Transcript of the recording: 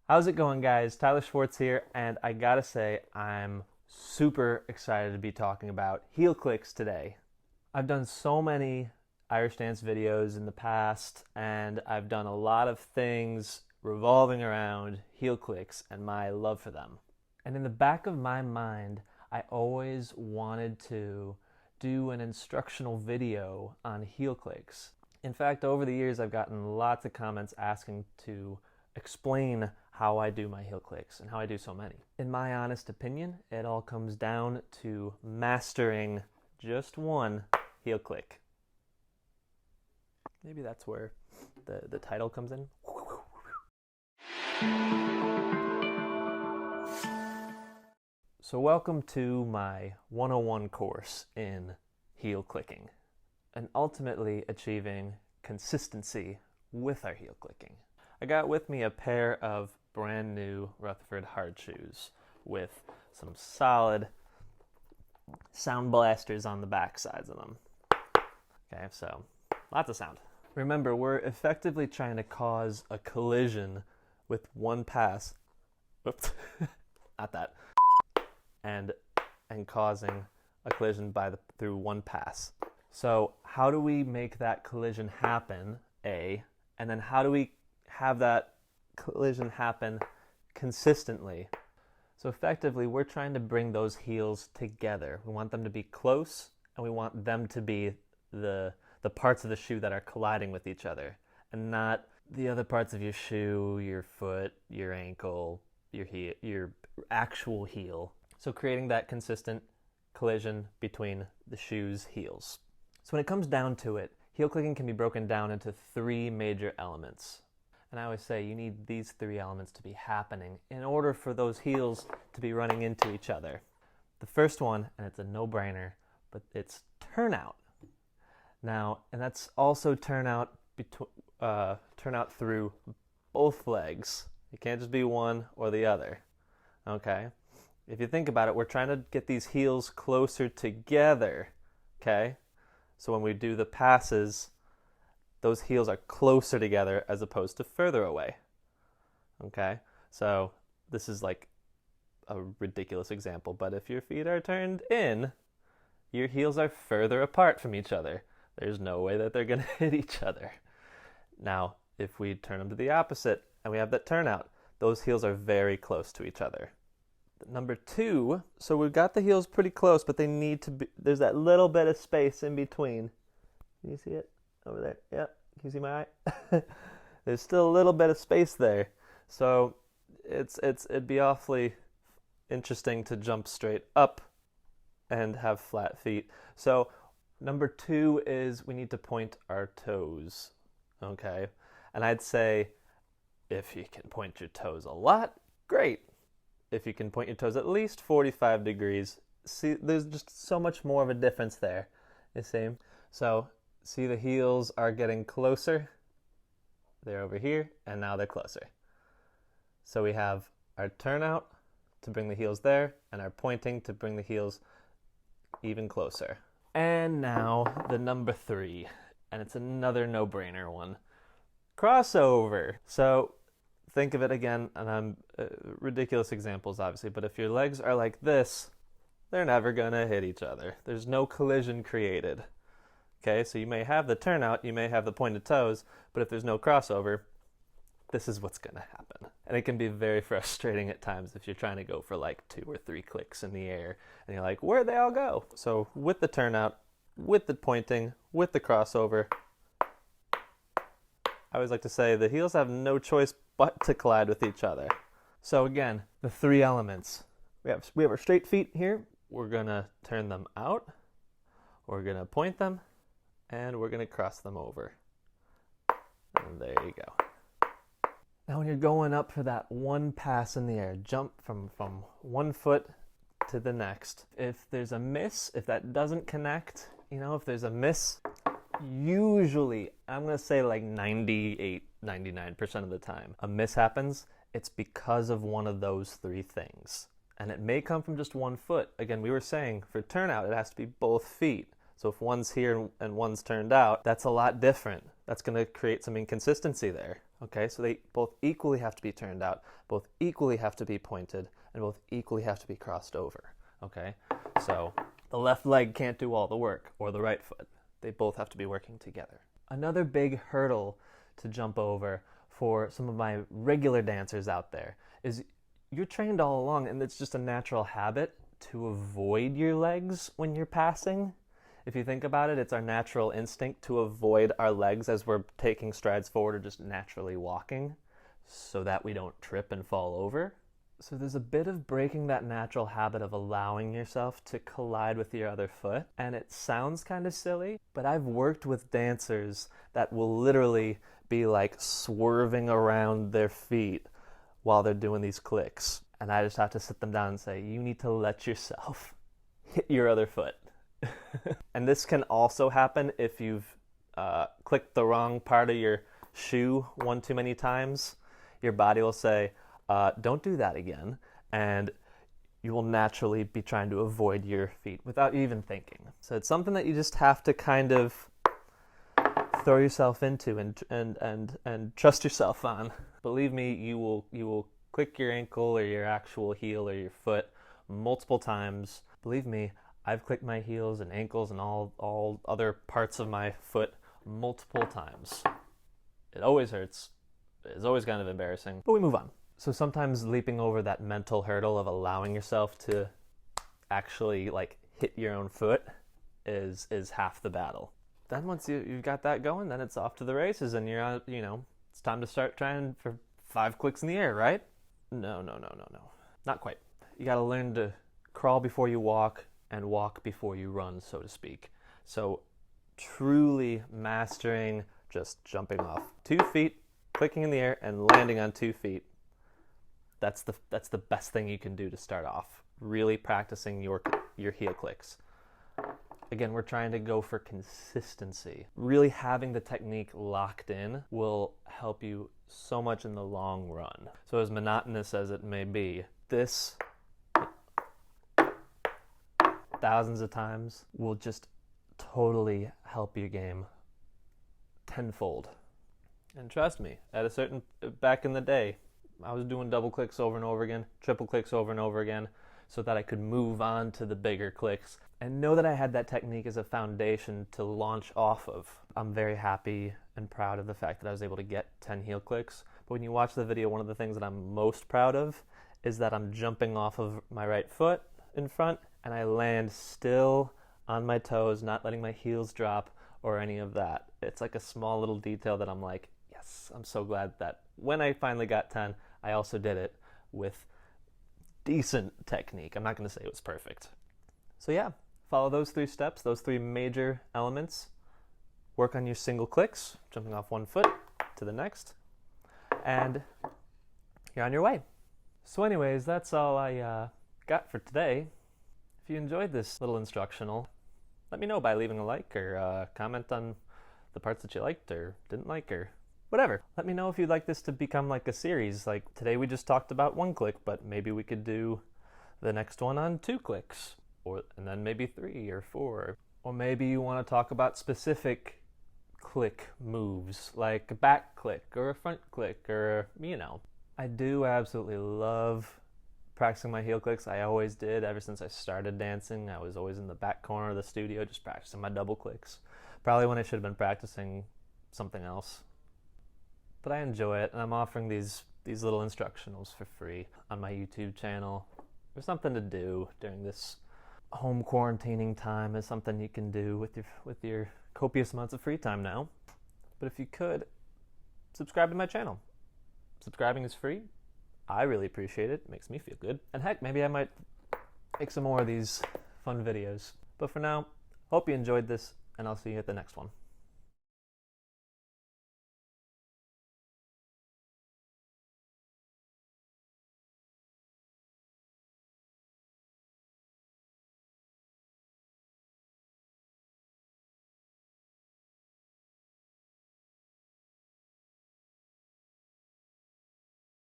How's it going, guys? Tyler Schwartz here, and I gotta say, I'm super excited to be talking about heel clicks today. I've done so many Irish dance videos in the past, and I've done a lot of things revolving around heel clicks and my love for them. And in the back of my mind, I always wanted to do an instructional video on heel clicks. In fact, over the years, I've gotten lots of comments asking to explain how I do my heel clicks and how I do so many. In my honest opinion, it all comes down to mastering just one heel click. Maybe that's where the title comes in. So welcome to my 101 course in heel clicking and ultimately achieving consistency with our heel clicking. I got with me a pair of brand new Rutherford hard shoes with some solid sound blasters on the back sides of them. Okay, so lots of sound. Remember, we're effectively trying to cause a collision with one pass. Oops, not that. And causing a collision through one pass. So how do we make that collision happen, A, and then how do we have that collision happen consistently? So effectively, we're trying to bring those heels together. We want them to be close, and we want them to be the parts of the shoe that are colliding with each other, and not the other parts of your shoe, your foot, your ankle, your heel, your actual heel. So creating that consistent collision between the shoe's heels. So when it comes down to it, heel clicking can be broken down into three major elements. And I always say you need these three elements to be happening in order for those heels to be running into each other. The first one, and it's a no-brainer, but it's turnout. Now, and that's also turnout through both legs. It can't just be one or the other. Okay? If you think about it, we're trying to get these heels closer together. Okay? So when we do the passes, those heels are closer together as opposed to further away. Okay? So this is like a ridiculous example, but if your feet are turned in, your heels are further apart from each other. There's no way that they're going to hit each other. Now, if we turn them to the opposite and we have that turnout, those heels are very close to each other. Number two, so we've got the heels pretty close, but they need to be, there's that little bit of space in between. Can you see it over there? Yep. Can you see my eye? There's still a little bit of space there. So it'd be awfully interesting to jump straight up and have flat feet. So number two is we need to point our toes. Okay? And I'd say if you can point your toes a lot, great. If you can point your toes at least 45 degrees, see, there's just so much more of a difference there, you see? So, see the heels are getting closer. They're over here, and now they're closer. So we have our turnout to bring the heels there, and our pointing to bring the heels even closer. And now, the number three, and it's another no-brainer one. Crossover. So, think of it again, and I'm ridiculous examples, obviously, but if your legs are like this, they're never going to hit each other. There's no collision created. Okay, so you may have the turnout, you may have the pointed toes, but if there's no crossover, this is what's going to happen. And it can be very frustrating at times if you're trying to go for like 2 or 3 clicks in the air, and you're like, where'd they all go? So with the turnout, with the pointing, with the crossover, I always like to say the heels have no choice but to collide with each other. So again, the three elements. We have our straight feet here. We're going to turn them out. We're going to point them. And we're going to cross them over. And there you go. Now when you're going up for that one pass in the air, jump from one foot to the next. If there's a miss, if that doesn't connect, if there's a miss, usually, I'm going to say like 98, 99% of the time, a miss happens, it's because of one of those three things. And it may come from just one foot. Again, we were saying for turnout, it has to be both feet. So if one's here and one's turned out, that's a lot different. That's going to create some inconsistency there. Okay, so they both equally have to be turned out, both equally have to be pointed, and both equally have to be crossed over. Okay, so the left leg can't do all the work, or the right foot. They both have to be working together. Another big hurdle to jump over for some of my regular dancers out there is you're trained all along, and it's just a natural habit to avoid your legs when you're passing. If you think about it, it's our natural instinct to avoid our legs as we're taking strides forward or just naturally walking so that we don't trip and fall over. So there's a bit of breaking that natural habit of allowing yourself to collide with your other foot. And it sounds kind of silly, but I've worked with dancers that will literally be like swerving around their feet while they're doing these clicks. And I just have to sit them down and say, you need to let yourself hit your other foot. And this can also happen if you've clicked the wrong part of your shoe one too many times. Your body will say, don't do that again, and you will naturally be trying to avoid your feet without even thinking. So it's something that you just have to kind of throw yourself into and trust yourself on. Believe me, you will click your ankle or your actual heel or your foot multiple times. Believe me, I've clicked my heels and ankles and all other parts of my foot multiple times. It always hurts. It's always kind of embarrassing, but we move on. So sometimes leaping over that mental hurdle of allowing yourself to actually like hit your own foot is half the battle. Then once you've got that going, then it's off to the races, and you're it's time to start trying for 5 clicks in the air, right? No. Not quite. You got to learn to crawl before you walk and walk before you run, so to speak. So truly mastering just jumping off 2 feet, clicking in the air, and landing on 2 feet. That's the best thing you can do to start off. Really practicing your heel clicks. Again, we're trying to go for consistency. Really having the technique locked in will help you so much in the long run. So as monotonous as it may be, this thousands of times will just totally help your game tenfold. And trust me, back in the day, I was doing double clicks over and over again, triple clicks over and over again, so that I could move on to the bigger clicks and know that I had that technique as a foundation to launch off of. I'm very happy and proud of the fact that I was able to get 10 heel clicks. But when you watch the video, one of the things that I'm most proud of is that I'm jumping off of my right foot in front and I land still on my toes, not letting my heels drop or any of that. It's like a small little detail that I'm like, yes, I'm so glad that when I finally got 10, I also did it with decent technique. I'm not going to say it was perfect. So yeah, follow those 3 steps, those 3 major elements. Work on your single clicks, jumping off one foot to the next, and you're on your way. So anyways, that's all I got for today. If you enjoyed this little instructional, let me know by leaving a like or comment on the parts that you liked or didn't like or whatever. Let me know if you'd like this to become like a series. Like today we just talked about 1 click, but maybe we could do the next one on 2 clicks, and then maybe 3 or 4. Or maybe you want to talk about specific click moves, like a back click or a front click, or I do absolutely love practicing my heel clicks. I always did. Ever since I started dancing, I was always in the back corner of the studio just practicing my double clicks. Probably when I should have been practicing something else. But I enjoy it, and I'm offering these little instructionals for free on my YouTube channel. There's something to do during this home quarantining time. Is something you can do with your copious amounts of free time now. But if you could, subscribe to my channel. Subscribing is free. I really appreciate it. It makes me feel good. And heck, maybe I might make some more of these fun videos. But for now, hope you enjoyed this, and I'll see you at the next one.